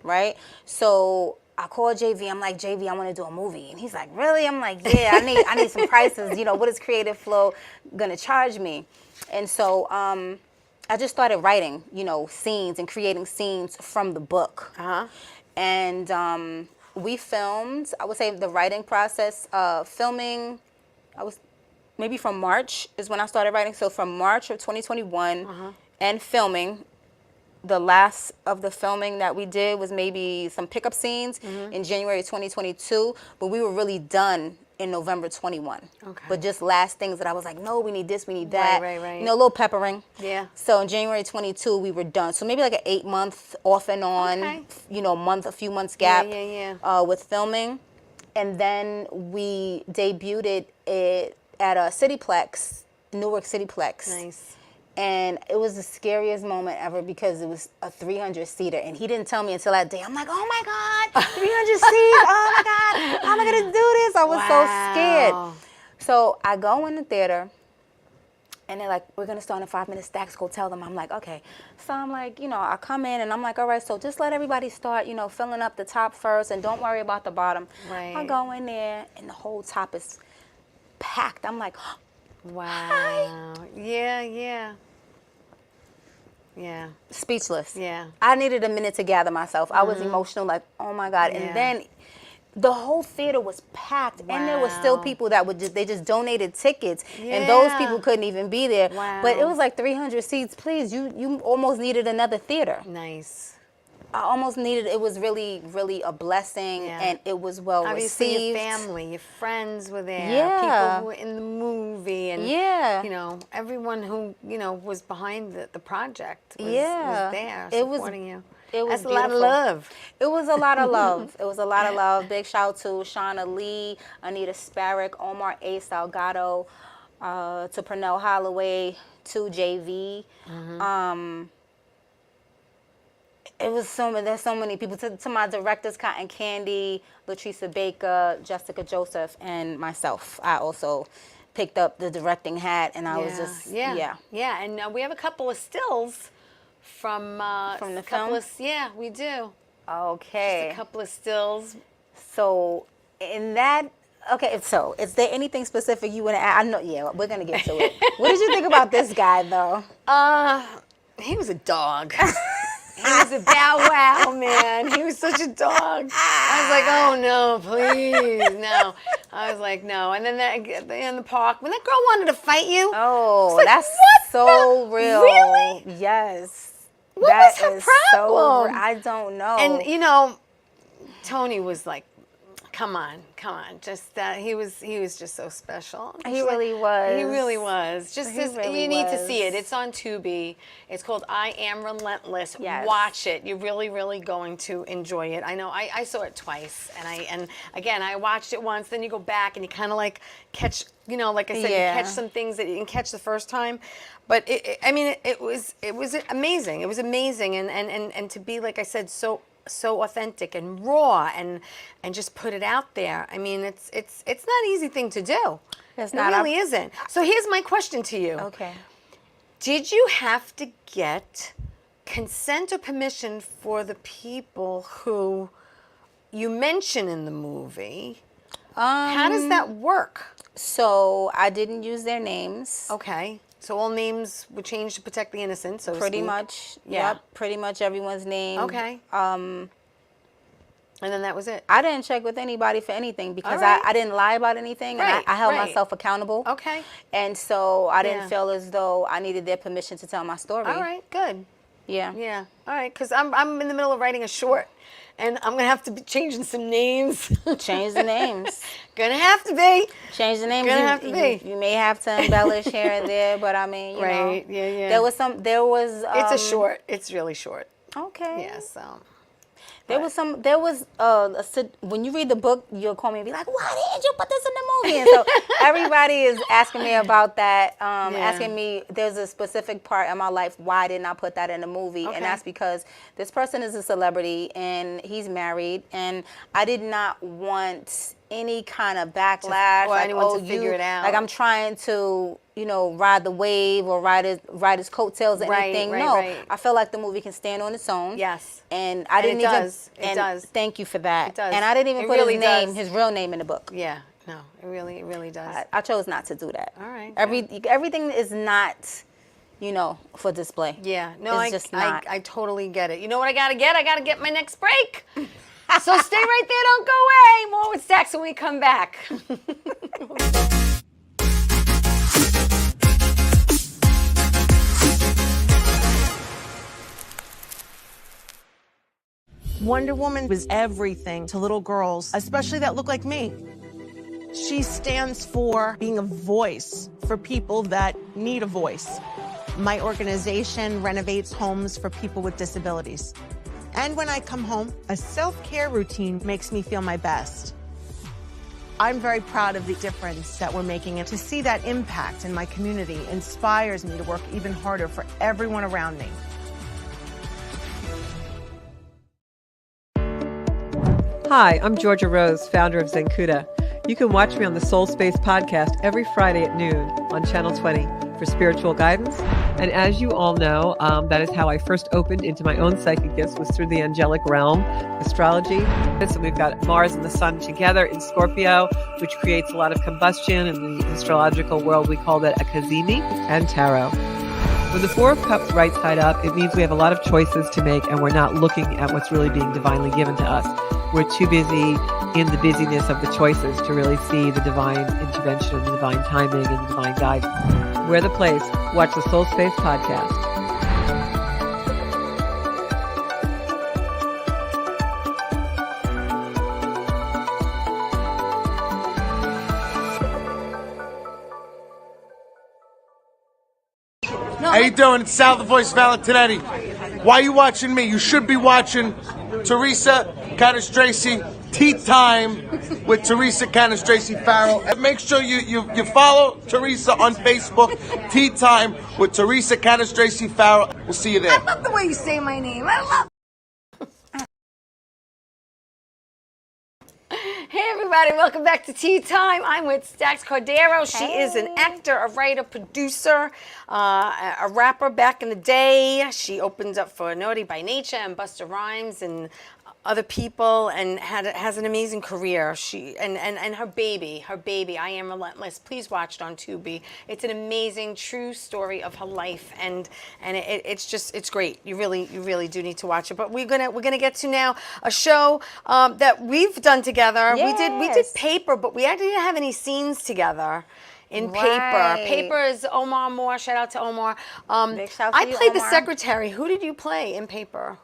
Speaker 3: Right? So I called JV. I'm like, JV, I want to do a movie. And he's like, really? I'm like, yeah, I need some prices. You know, what is Creative Flow going to charge me? And so I just started writing, you know, scenes and creating scenes from the book. And we filmed, I would say the writing process, filming, maybe from March is when I started writing. So from March of 2021 and filming the last of the filming that we did was maybe some pickup scenes in January 2022, but we were really done in November 21.
Speaker 2: Okay.
Speaker 3: But just last things that I was like, no, we need this, we need that.
Speaker 2: Right.
Speaker 3: You know, a little peppering.
Speaker 2: Yeah.
Speaker 3: So in January 22, we were done. So maybe like an 8-month off and on,
Speaker 2: Okay.
Speaker 3: you know, a few months gap
Speaker 2: Yeah.
Speaker 3: with filming. And then we debuted it at a Cityplex, Newark Cityplex.
Speaker 2: Nice.
Speaker 3: And it was the scariest moment ever because it was a 300-seater. And he didn't tell me until that day. I'm like, oh my God, 300 seats. Oh my God, how am I going to do this? I was so scared. So I go in the theater and they're like, we're going to start in 5 minutes. Stacks, go tell them. I'm like, okay. So I'm like, you know, I come in and I'm like, all right, so just let everybody start, you know, filling up the top first and don't worry about the bottom.
Speaker 2: Right.
Speaker 3: I go in there and the whole top is packed. I'm like,
Speaker 2: Wow.
Speaker 3: Hi.
Speaker 2: Yeah.
Speaker 3: speechless.
Speaker 2: Yeah.
Speaker 3: I needed a minute to gather myself. I was emotional, like, oh my God.
Speaker 2: Yeah.
Speaker 3: And then the whole theater was packed, and there were still
Speaker 2: Wow.
Speaker 3: people that would they just donated tickets, and those
Speaker 2: Yeah.
Speaker 3: people couldn't even be there.
Speaker 2: Wow.
Speaker 3: But it was like 300 seats. Please, you almost needed another theater.
Speaker 2: Nice.
Speaker 3: I almost needed. It was really, really a blessing,
Speaker 2: Yeah.
Speaker 3: and it was well
Speaker 2: Obviously,
Speaker 3: received.
Speaker 2: your family, your friends were there.
Speaker 3: Yeah.
Speaker 2: People who were in the movie, and
Speaker 3: Yeah.
Speaker 2: you know, everyone who was behind the project was there
Speaker 3: It was-
Speaker 2: supporting you.
Speaker 3: It was
Speaker 2: That's a lot of
Speaker 3: beautiful.
Speaker 2: love.
Speaker 3: It was a lot of love. It was a lot of love. Big shout out to Shauna Lee, Anita Sparrock, Omar A. Salgado, to Pernell Holloway, to JV. It was there's so many people. To my directors, Cotton Candy, Latricia Baker, Jessica Joseph, and myself. I also picked up the directing hat, and I was just,
Speaker 2: yeah. And we have a couple of stills from
Speaker 3: the
Speaker 2: couple
Speaker 3: film?
Speaker 2: Yeah, we do.
Speaker 3: Okay.
Speaker 2: Just a couple of stills.
Speaker 3: So in that, okay, so is there anything specific you want to add? I know, yeah, we're going to get to it. What did you think about this guy, though?
Speaker 2: He was a dog. He was a bow wow, man. He was such a dog. I was like, oh no, please, no. I was like, no. And then in the park, when that girl wanted to fight you,
Speaker 3: Oh,
Speaker 2: like,
Speaker 3: that's
Speaker 2: what
Speaker 3: so
Speaker 2: the-
Speaker 3: real.
Speaker 2: Really?
Speaker 3: Yes.
Speaker 2: What
Speaker 3: That
Speaker 2: was her
Speaker 3: is
Speaker 2: problem?
Speaker 3: I don't know.
Speaker 2: And you know, Tony was like, come on, just he was just so special.
Speaker 3: He
Speaker 2: Just
Speaker 3: really was.
Speaker 2: He really was. Just
Speaker 3: He
Speaker 2: this,
Speaker 3: really
Speaker 2: you need to
Speaker 3: was.
Speaker 2: see it. It's on Tubi. It's called I Am Relentless.
Speaker 3: Yes.
Speaker 2: Watch it. You're really, really going to enjoy it. I know. I saw it twice, and again I watched it once. Then you go back and you kind of like catch. You know, like I said,
Speaker 3: Yeah.
Speaker 2: you catch some things that you didn't catch the first time. But it was amazing. It was amazing, and to be, like I said, so authentic and raw and just put it out there. I mean, it's not an easy thing to do.
Speaker 3: It's
Speaker 2: It
Speaker 3: not.
Speaker 2: really isn't. So here's my question to you.
Speaker 3: Okay.
Speaker 2: Did you have to get consent or permission for the people who you mention in the movie? How does that work?
Speaker 3: So I didn't use their names.
Speaker 2: Okay. So all names were changed to protect the innocent, so to
Speaker 3: Pretty
Speaker 2: speak.
Speaker 3: much.
Speaker 2: Yeah.
Speaker 3: Yep. Pretty much everyone's name.
Speaker 2: Okay. And then that was it.
Speaker 3: I didn't check with anybody for anything because
Speaker 2: All right.
Speaker 3: I didn't lie about anything, and
Speaker 2: Right,
Speaker 3: I held
Speaker 2: right.
Speaker 3: myself accountable.
Speaker 2: Okay.
Speaker 3: And so I didn't
Speaker 2: Yeah.
Speaker 3: feel as though I needed their permission to tell my story.
Speaker 2: All right, good.
Speaker 3: Yeah.
Speaker 2: Yeah. All right, because I'm in the middle of writing a short, and I'm gonna have to be changing some names.
Speaker 3: Change the names.
Speaker 2: Gonna have to be.
Speaker 3: Change the names.
Speaker 2: Gonna
Speaker 3: You-
Speaker 2: have to be.
Speaker 3: You may have to embellish here and there, but I mean, you know.
Speaker 2: Right, yeah.
Speaker 3: There was.
Speaker 2: It's a short. It's really short.
Speaker 3: Okay.
Speaker 2: Yeah. So.
Speaker 3: When you read the book, you'll call me and be like, why didn't you put this in the movie? And so everybody is asking me about that, asking me, there's a specific part in my life, why didn't I put that in the movie?
Speaker 2: Okay.
Speaker 3: And that's because this person is a celebrity and he's married, and I did not want any kind of backlash.
Speaker 2: or anyone to figure it out.
Speaker 3: Like I'm trying to, ride the wave or ride his coattails or
Speaker 2: Right,
Speaker 3: anything.
Speaker 2: right,
Speaker 3: No,
Speaker 2: right.
Speaker 3: I feel like the movie can stand on its own.
Speaker 2: Yes.
Speaker 3: And I didn't
Speaker 2: it
Speaker 3: even.
Speaker 2: does. It
Speaker 3: and
Speaker 2: does.
Speaker 3: Thank you for that.
Speaker 2: It does.
Speaker 3: And I didn't even
Speaker 2: It
Speaker 3: put
Speaker 2: really
Speaker 3: his name,
Speaker 2: does.
Speaker 3: his real name in the book.
Speaker 2: Yeah. No. It really does.
Speaker 3: I chose not to do that.
Speaker 2: All right.
Speaker 3: Everything is not, for display.
Speaker 2: Yeah, no,
Speaker 3: It's just not.
Speaker 2: I totally get it. You know what I gotta get? I gotta get my next break. So stay right there, don't go away. More with Stacks when we come back.
Speaker 4: Wonder Woman was everything to little girls, especially that look like me. She stands for being a voice for people that need a voice. My organization renovates homes for people with disabilities. And when I come home, a self-care routine makes me feel my best. I'm very proud of the difference that we're making, and to see that impact in my community inspires me to work even harder for everyone around me.
Speaker 7: Hi, I'm Georgia Rose, founder of Zenkuda. You can watch me on the Soul Space podcast every Friday at noon on Channel 20 for spiritual guidance. And as you all know, that is how I first opened into my own psychic gifts, was through the angelic realm, astrology. So we've got Mars and the Sun together in Scorpio, which creates a lot of combustion. In the astrological world, we call that a kazemi, and tarot. When the Four of Cups right side up, it means we have a lot of choices to make, and we're not looking at what's really being divinely given to us. We're too busy in the busyness of the choices to really see the divine intervention and the divine timing and the divine guidance. We're the place. Watch the Soul Space podcast.
Speaker 8: How you doing? It's Sal the Voice Valentinetti. Why are you watching me? You should be watching Theresa Canastraci Tea Time with Theresa Canastraci Farrell. And make sure you follow Theresa on Facebook. Tea Time with Theresa Canastraci Farrell. We'll see you there.
Speaker 2: I love the way you say my name. I love. Hey everybody, welcome back to Tea Time. I'm with Stax Cordero. She is an actor, a writer, producer, a rapper back in the day. She opened up for Naughty by Nature and Busta Rhymes and other people, and has an amazing career. She and her baby, I Am Relentless. Please watch it on Tubi. It's an amazing, true story of her life, and it's great. You really do need to watch it. But we're gonna get to now a show that we've done together.
Speaker 3: Yes.
Speaker 2: We did Paper, but we actually didn't have any scenes together. In
Speaker 3: Right.
Speaker 2: Paper is Omar Moore. Shout out to Omar.
Speaker 3: Big shout to
Speaker 2: I
Speaker 3: you,
Speaker 2: played the
Speaker 3: Omar.
Speaker 2: secretary. Who did you play in Paper?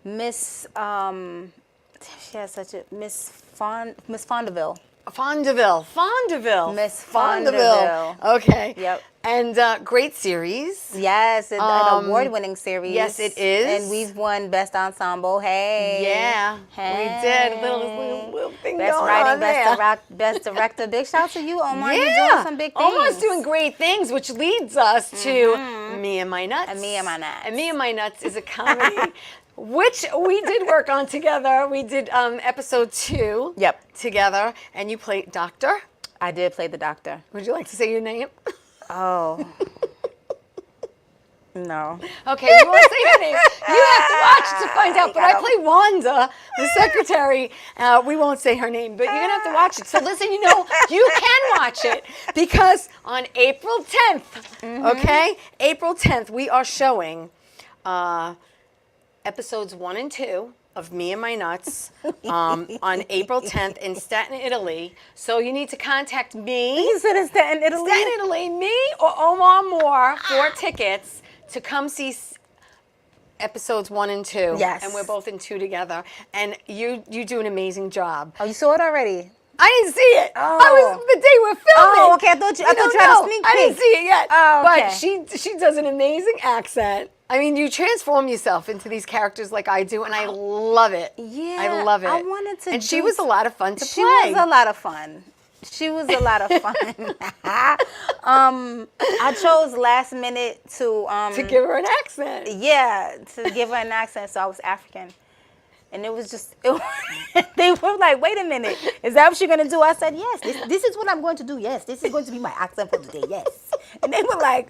Speaker 3: Miss, she has such a Miss Fondeville.
Speaker 2: Fondeville.
Speaker 3: Miss Fondeville.
Speaker 2: Okay.
Speaker 3: Yep.
Speaker 2: And great series.
Speaker 3: Yes, an award-winning series.
Speaker 2: Yes, it is.
Speaker 3: And we've won Best Ensemble. Hey.
Speaker 2: Yeah,
Speaker 3: Hey.
Speaker 2: we did. Little thing
Speaker 3: Best
Speaker 2: going
Speaker 3: writing,
Speaker 2: on there.
Speaker 3: best director. Big shout to you, Omar.
Speaker 2: Yeah.
Speaker 3: You're doing some big things.
Speaker 2: Omar's doing great things, which leads us to Me and My Nuts.
Speaker 3: And Me and My Nuts.
Speaker 2: And Me and My Nuts is a comedy. Which we did work on together. We did episode 2
Speaker 3: Yep.
Speaker 2: together, and you played Doctor.
Speaker 3: I did play the doctor.
Speaker 2: Would you like to say your name?
Speaker 3: Oh. No.
Speaker 2: Okay, we won't say her name. You have to watch to find out. But I play Wanda, the secretary. We won't say her name, but you're going to have to watch it. So listen, you can watch it because on April 10th, okay? April 10th, we are showing episodes 1 and 2 of Me and My Nuts on April 10th in Staten, Italy. So you need to contact me.
Speaker 3: You said it's Staten, Italy?
Speaker 2: Staten, Italy, me or Omar Moore for tickets to come see episodes 1 and 2.
Speaker 3: Yes.
Speaker 2: And we're both in 2 together. And you do an amazing job.
Speaker 3: Oh, you saw it already?
Speaker 2: I didn't see it.
Speaker 3: Oh.
Speaker 2: I was the day we're filming.
Speaker 3: Oh, okay. I thought you had a sneak peek.
Speaker 2: I didn't see it yet.
Speaker 3: Oh, okay.
Speaker 2: But she does an amazing accent. I mean, you transform yourself into these characters like I do, and I love it.
Speaker 3: Yeah,
Speaker 2: I love it.
Speaker 3: I wanted to.
Speaker 2: And she was a lot of fun to play.
Speaker 3: She was a lot of fun. She was a lot of fun. I chose last minute to
Speaker 2: give her an accent.
Speaker 3: Yeah, to give her an accent. So I was African. And it was just, they were like, wait a minute, is that what you're going to do? I said, yes, this is what I'm going to do. Yes, this is going to be my accent for today. Yes. And they were like,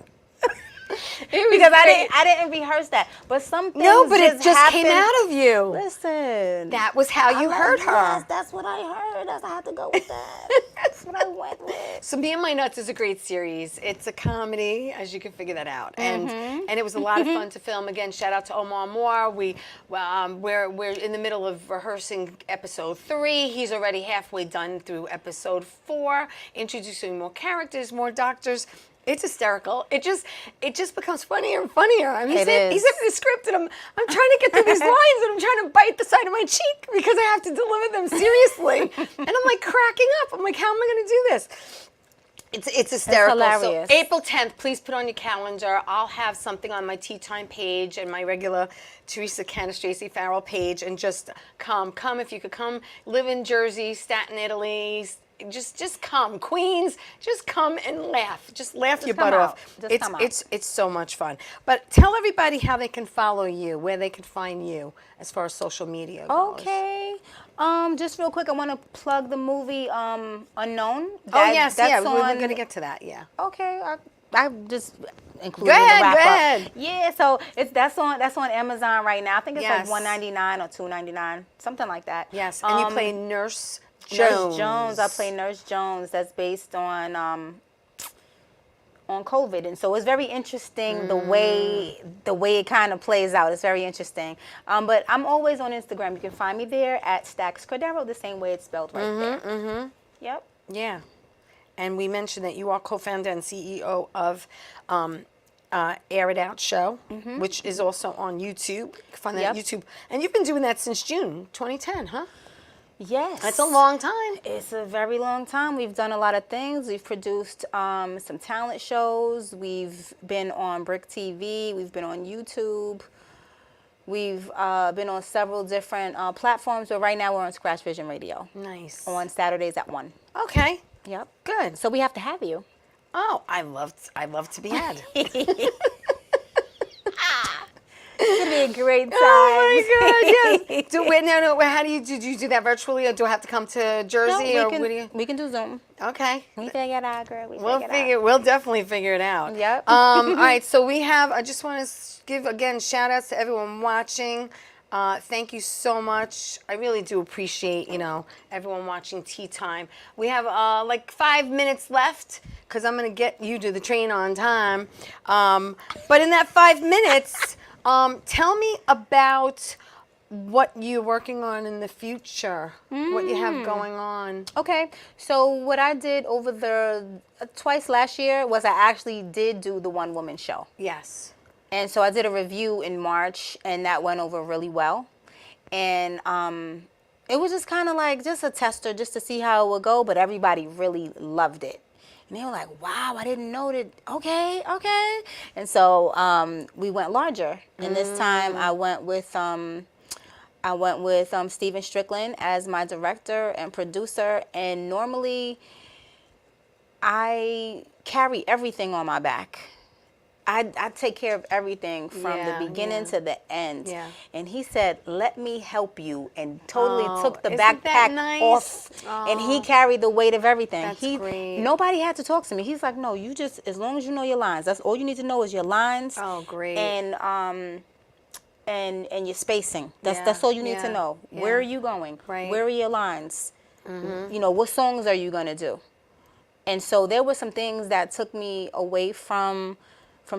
Speaker 3: because I didn't rehearse that. But some things
Speaker 2: it just
Speaker 3: happened.
Speaker 2: came out of you.
Speaker 3: Listen.
Speaker 2: That was how you heard her.
Speaker 3: Yes, that's what I heard. I had to go with that. That's what I went with.
Speaker 2: So Me and My Nuts is a great series. It's a comedy, as you can figure that out. And it was a lot of fun to film. Again, shout out to Omar Moore. We're in the middle of rehearsing episode 3. He's already halfway done through episode 4, introducing more characters, more doctors. It's hysterical. It just becomes funnier and funnier. I mean, he's in the script, and I'm trying to get through these lines, and I'm trying to to bite the side of my cheek because I have to deliver them seriously. And I'm like cracking up. I'm like, how am I going to do this? It's hysterical.
Speaker 3: hilarious.
Speaker 2: So April 10th, please put on your calendar. I'll have something on my Tea Time page and my regular Theresa Canastraci Farrell page, and just come if you could come. Live in Jersey, Staten, Italy. Just come, Queens. Just come and laugh. Just laugh your butt off. It's so much fun. But tell everybody how they can follow you, where they can find you as far as social media goes.
Speaker 3: Okay. Just real quick, I want to plug the movie Unknown.
Speaker 2: That's we're
Speaker 3: on-
Speaker 2: going to get to that, yeah.
Speaker 3: Okay, I just included
Speaker 2: Go ahead,
Speaker 3: the wrap
Speaker 2: go
Speaker 3: up.
Speaker 2: ahead.
Speaker 3: Yeah, so that's on Amazon right now. I think it's
Speaker 2: Yes.
Speaker 3: like $1.99 or $2.99, something like that.
Speaker 2: Yes, and you play Nurse Jones.
Speaker 3: Nurse Jones. I play Nurse Jones. That's based on COVID, and so it's very interesting the way it kind of plays out. It's very interesting. But I'm always on Instagram. You can find me there at Stax Cordero, the same way it's spelled right there. Mm-hmm. Yep.
Speaker 2: Yeah. And we mentioned that you are co-founder and CEO of Air It Out Show, which is also on YouTube. You can find that on YouTube. And you've been doing that since June 2010, huh?
Speaker 3: Yes.
Speaker 2: That's a long time.
Speaker 3: It's a very long time. We've done a lot of things. We've produced some talent shows. We've been on Brick TV. We've been on YouTube. We've been on several different platforms, but right now we're on Scratch Vision Radio.
Speaker 2: Nice.
Speaker 3: On Saturdays at 1.
Speaker 2: Okay.
Speaker 3: Yep.
Speaker 2: Good.
Speaker 3: So we have to have you.
Speaker 2: Oh, I love to be had.
Speaker 3: It's gonna be a great time.
Speaker 2: Oh my God! Yes. How did you do that virtually, or do I have to come to Jersey,
Speaker 3: No,
Speaker 2: or what do you?
Speaker 3: we can do Zoom.
Speaker 2: Okay.
Speaker 3: We figure it out, girl.
Speaker 2: We'll definitely figure it out.
Speaker 3: Yep.
Speaker 2: All right. So I just want to give again shout outs to everyone watching. Thank you so much. I really do appreciate, everyone watching Tea Time. We have like 5 minutes left because I'm going to get you to the train on time. But in that 5 minutes, tell me about what you're working on in the future, what you have going on.
Speaker 3: Okay, so what I did over the twice last year was I actually did do the one woman show.
Speaker 2: Yes.
Speaker 3: And so I did a review in March, and that went over really well. And it was just kind of like just a tester just to see how it would go, but everybody really loved it. And they were like, wow, I didn't know that. Okay. And so we went larger. And this time I went with Steven Strickland as my director and producer. And normally I carry everything on my back. I take care of everything from the beginning to the end. Yeah. And he said, let me help you, and totally took the backpack off. And he carried the weight of everything.
Speaker 2: That's great.
Speaker 3: Nobody had to talk to me. He's like, no, you just, as long as you know your lines, that's all you need to know is your lines.
Speaker 2: Oh, great.
Speaker 3: And your spacing. That's all you need to know.
Speaker 2: Yeah.
Speaker 3: Where are you going?
Speaker 2: Right.
Speaker 3: Where are your lines? What songs are you going to do? And so there were some things that took me away from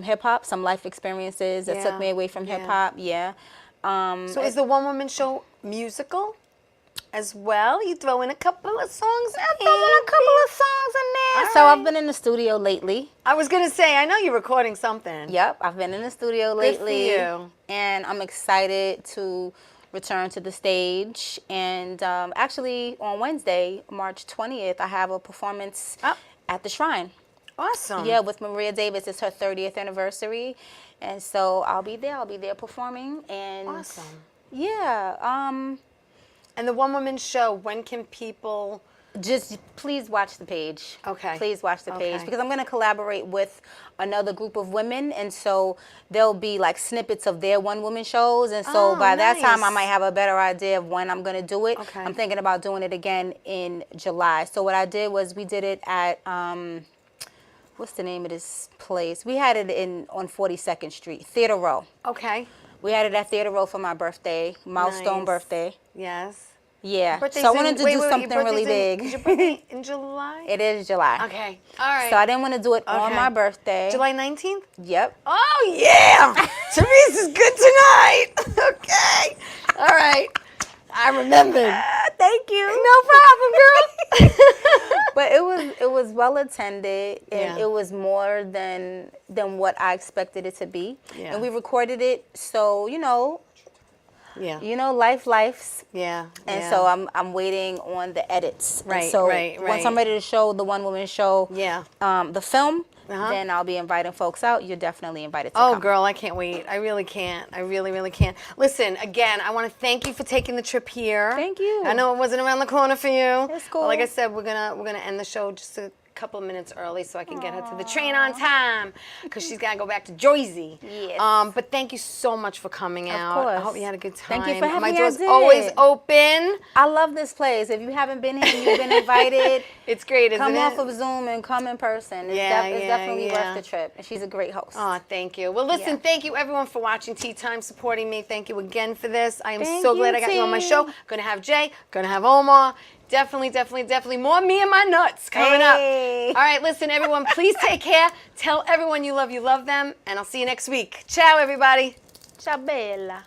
Speaker 3: hip hop, some life experiences that took me away from hip hop. Yeah.
Speaker 2: So is the one woman show musical as well? You throw in a couple of songs?
Speaker 3: I throw in a couple of songs in there. So I've been in the studio lately.
Speaker 2: I was going to say, I know you're recording something.
Speaker 3: Yep, I've been in the studio lately.
Speaker 2: Good for you.
Speaker 3: And I'm excited to return to the stage. And actually on Wednesday, March 20th, I have a performance at the Shrine.
Speaker 2: Awesome.
Speaker 3: Yeah, with Maria Davis. It's her 30th anniversary. And so I'll be there. I'll be there performing. And
Speaker 2: awesome.
Speaker 3: Yeah.
Speaker 2: And the one woman show, when can people...
Speaker 3: Just please watch the page.
Speaker 2: Okay.
Speaker 3: Please watch the page, because I'm going to collaborate with another group of women, and so there'll be like snippets of their one woman shows, and so by that time I might have a better idea of when I'm going to do it.
Speaker 2: Okay.
Speaker 3: I'm thinking about doing it again in July. So what I did was we did it at what's the name of this place? We had it on 42nd Street, Theater Row.
Speaker 2: Okay.
Speaker 3: We had it at Theater Row for my birthday, milestone birthday.
Speaker 2: Yes.
Speaker 3: Yeah,
Speaker 2: Birthday's
Speaker 3: so I wanted to do something really big.
Speaker 2: Is your birthday in July?
Speaker 3: It is July.
Speaker 2: Okay, all right.
Speaker 3: So I didn't want to do it on my birthday.
Speaker 2: July 19th?
Speaker 3: Yep.
Speaker 2: Oh, yeah. Teresa's good tonight. Okay. All right. I remembered.
Speaker 3: Thank you.
Speaker 2: No problem, girl.
Speaker 3: But it was well attended, and it was more than what I expected it to be.
Speaker 2: Yeah.
Speaker 3: And we recorded it, so
Speaker 2: Yeah.
Speaker 3: You know, lives.
Speaker 2: Yeah.
Speaker 3: And
Speaker 2: yeah.
Speaker 3: so I'm waiting on the edits. And
Speaker 2: Right,
Speaker 3: so
Speaker 2: right.
Speaker 3: once I'm ready to show the one woman show
Speaker 2: Yeah.
Speaker 3: the film,
Speaker 2: Uh-huh.
Speaker 3: then I'll be inviting folks out. You're definitely invited to
Speaker 2: Oh,
Speaker 3: come.
Speaker 2: girl, I can't wait. I really can't. I really, really can't. Listen, again, I want to thank you for taking the trip here.
Speaker 3: Thank you.
Speaker 2: I know it wasn't around the corner for you.
Speaker 3: It's cool.
Speaker 2: But like I said, we're gonna end the show just a couple of minutes early so I can get her to the train on time because she's got to go back to Jersey.
Speaker 3: Yes.
Speaker 2: But thank you so much for coming out.
Speaker 3: course.
Speaker 2: I hope you had a good time.
Speaker 3: Thank you for having
Speaker 2: My
Speaker 3: me. I
Speaker 2: door's
Speaker 3: did.
Speaker 2: always open.
Speaker 3: I love this place. If you haven't been here, you've been invited.
Speaker 2: It's great, isn't
Speaker 3: Come
Speaker 2: it?
Speaker 3: off of Zoom and come in person. It's, it's definitely worth the trip. And she's a great host.
Speaker 2: Oh, thank you. Well, listen, thank you everyone for watching Tea Time, supporting me. Thank you again for this. I am so glad I got you on my show. Going to have Jay, going to have Omar. Definitely more me and my nuts coming up. All right, listen, everyone, please take care. Tell everyone you love them, and I'll see you next week. Ciao, everybody.
Speaker 3: Ciao, Bella.